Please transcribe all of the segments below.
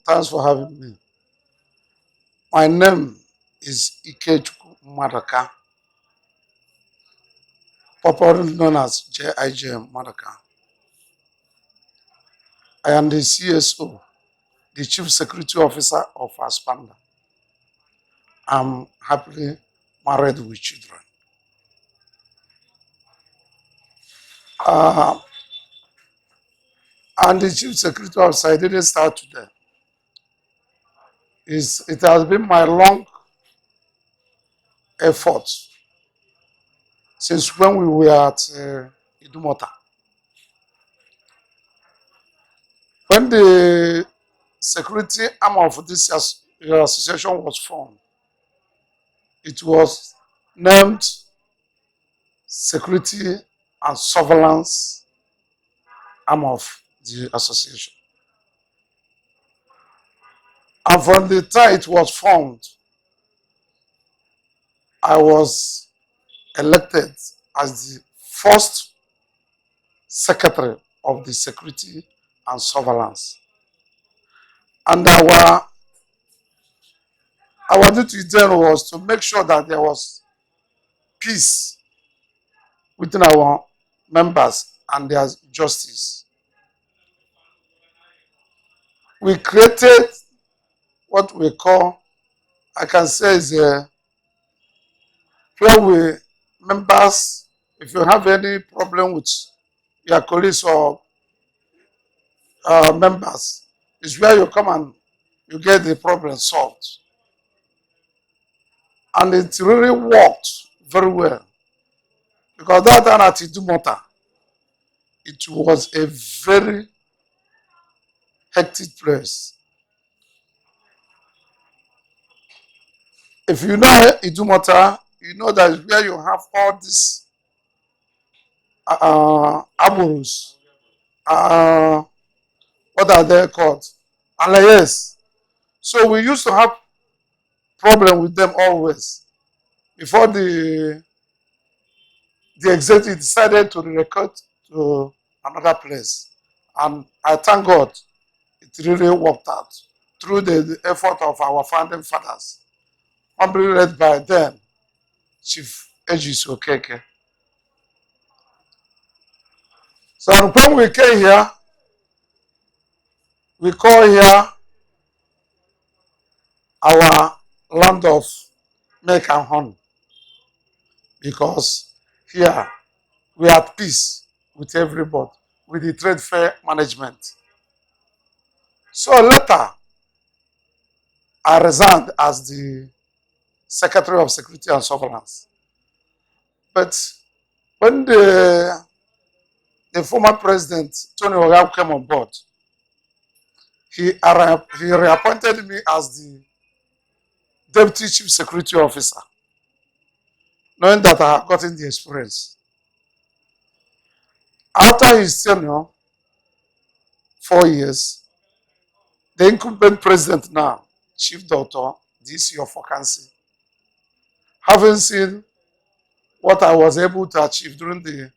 Thanks for having me. My name is Ikechukwu Maduka, popularly known as JIJ Maduka. I am the CSO, the Chief Security Officer of Aspamda. I'm happily married with children. Uh, and the Chief Security Officer, I didn't start today. It has been my long effort since when we were at Idumota. When the security arm of this association was formed, it was named Security and Surveillance arm of the association. And from the time it was formed, I was elected as the first secretary of the Security and Surveillance. And our duty then was to make sure that there was peace within our members and their justice. We created what we call, I can say, is a where we members, if you have any problem with your colleagues or members, is where you come and you get the problem solved. And it really worked very well. Because that time at Idumota, it was a very hectic place. If you know Idumota, you know that is where you have all these aburus. What are they called? Alayes. So we used to have problem with them always. Before the executive decided to relocate to another place. And I thank God it really worked out through the effort of our founding fathers, humbly led by them, Chief Ejis Okeke. So when we came here, we call here our land of milk and honey, because here we are at peace with everybody, with the trade fair management. So later, I resigned as the Secretary of Security and Surveillance. But when the former president, Tony Oga, came on board, he reappointed me as the Deputy Chief Security Officer, knowing that I had gotten the experience. After his tenure, 4 years, the incumbent president now, Chief Doctor DC of Vacancy, having seen what I was able to achieve during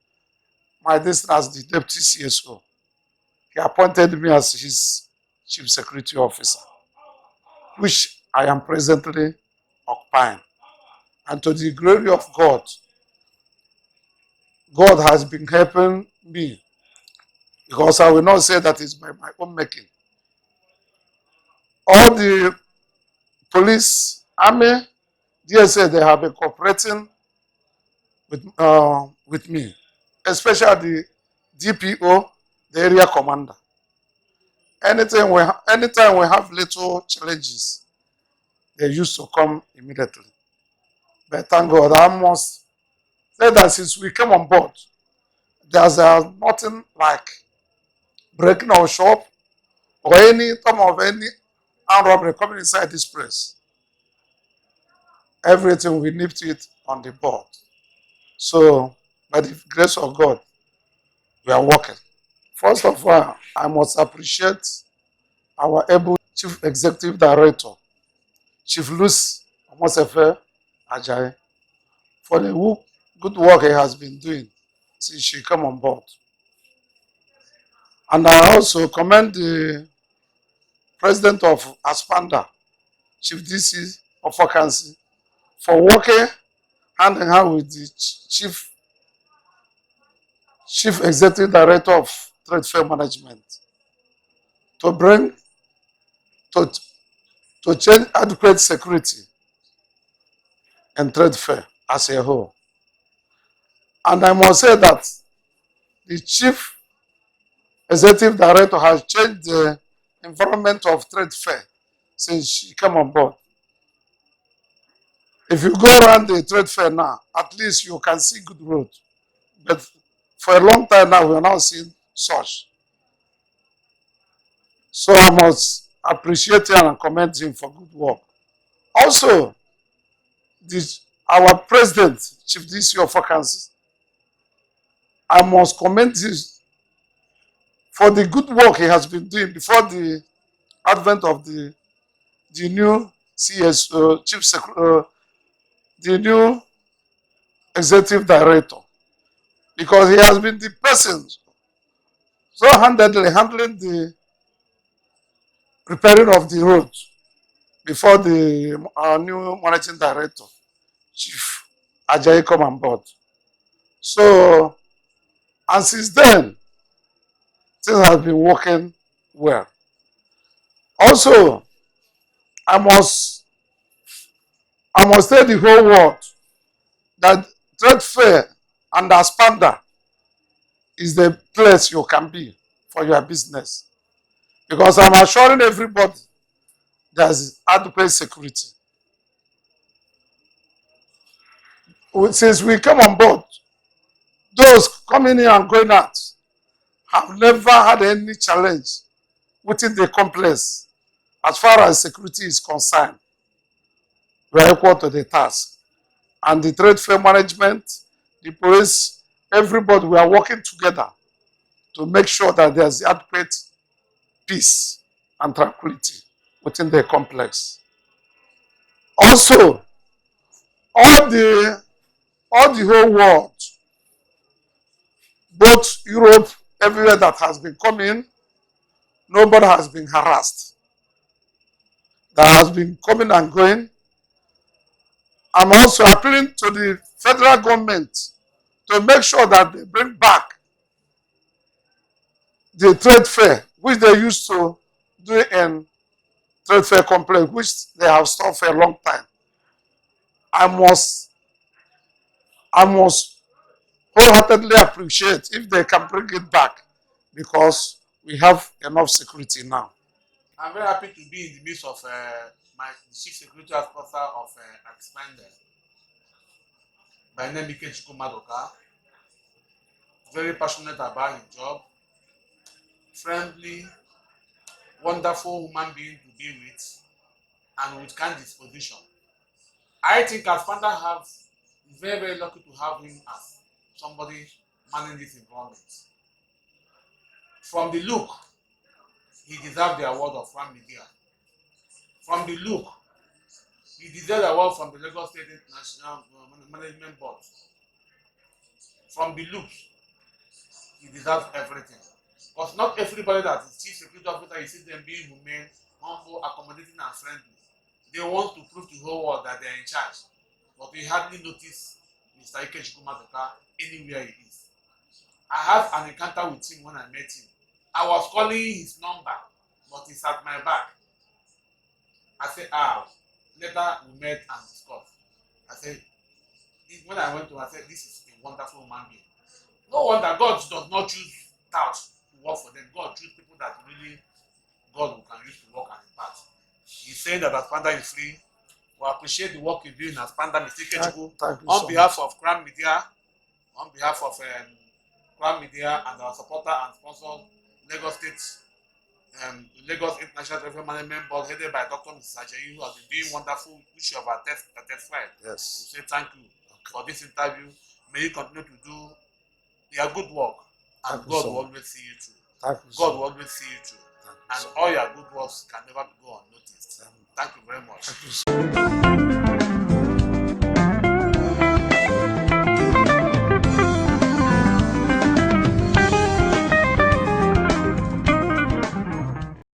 my days as the Deputy CSO, he appointed me as his Chief Security Officer, which I am presently occupying. And to the glory of God, God has been helping me, because I will not say that it's by my own making. All the police, army, DSA, they have been cooperating with me, especially the DPO, the area commander. Anytime we have little challenges, they used to come immediately. But thank God, I must say that since we came on board, there's nothing like breaking our shop or any time of any armed robbery coming inside this place. Everything, we nipped it on the board. So, by the grace of God, we are working. First of all, I must appreciate our able Chief Executive Director, Chief Luce Omosefe Ajayi, for the good work he has been doing since she came on board. And I also commend the president of Aspamda, Chief DC of Vacancy, for working hand in hand with the chief executive director of Trade Fair Management to bring to, to change adequate security and trade fair as a whole. And I must say that the chief executive director has changed the environment of trade fair since she came on board. If you go around the trade fair now, at least you can see good road. But for a long time now, we are not seeing such. So I must appreciate him and commend him for good work. Also, our president, Chief DC of Vacancy, I must commend him for the good work he has been doing before the advent of the new the new executive director, because he has been the person so handedly handling the repairing of the road before our new managing director, Chief Ajayi, come on board. So, and since then, things have been working well. Also, I must tell the whole world that trade fair and Aspamda is the place you can be for your business. Because I'm assuring everybody there's adequate security. Since we came on board, those coming in and going out have never had any challenge within the complex. As far as security is concerned, we are equal to the task. And the trade fair management, the police, everybody, we are working together to make sure that there's adequate peace and tranquility within the complex. Also, all the whole world, both Europe, everywhere that has been coming, nobody has been harassed. That has been coming and going. I'm also appealing to the federal government to make sure that they bring back the trade fair, which they used to do in trade fair complex, which they have stopped for a long time. I must wholeheartedly appreciate if they can bring it back, because we have enough security now. I'm very happy to be in the midst of my chief security officer of Aspamda, by name Ikechukwu Maduka. Very passionate about his job, friendly, wonderful human being to be with, and with kind disposition. I think Aspamda have very, very lucky to have him as somebody managing this environment. From the look, he deserved the award of Ram Media. From the look, he deserved the award from the Lagos State National Management Board. From the looks, he deserves everything. Because not everybody that is chief security officer, you see them being humane, humble, accommodating, and friendly. They want to prove to the whole world that they're in charge. But we hardly notice Mr. Ikechukwu Maduka anywhere he is. I had an encounter with him when I met him. I was calling his number, but he's at my back. I said, later we met and discussed. I said, when I went to him, I said, this is a wonderful human being. No wonder God does not choose touts to work for them. God chooses people that really God can use to work and impart. He's saying that Aspamda is free. We appreciate the work you do in Aspamda, Mr. Ikechukwu. On behalf of Crown Media, on behalf of Crown Media and our supporter and sponsor, Lagos State, Lagos International Trade Management Board, headed by Dr. Mrs. Ajayi, who has been doing wonderful, which you have testified. Yes. We say thank you for this interview. May you continue to do your good work, and God will always see you through. God will always see you through. And all your good works can never go unnoticed. Thank you very much. Thank you so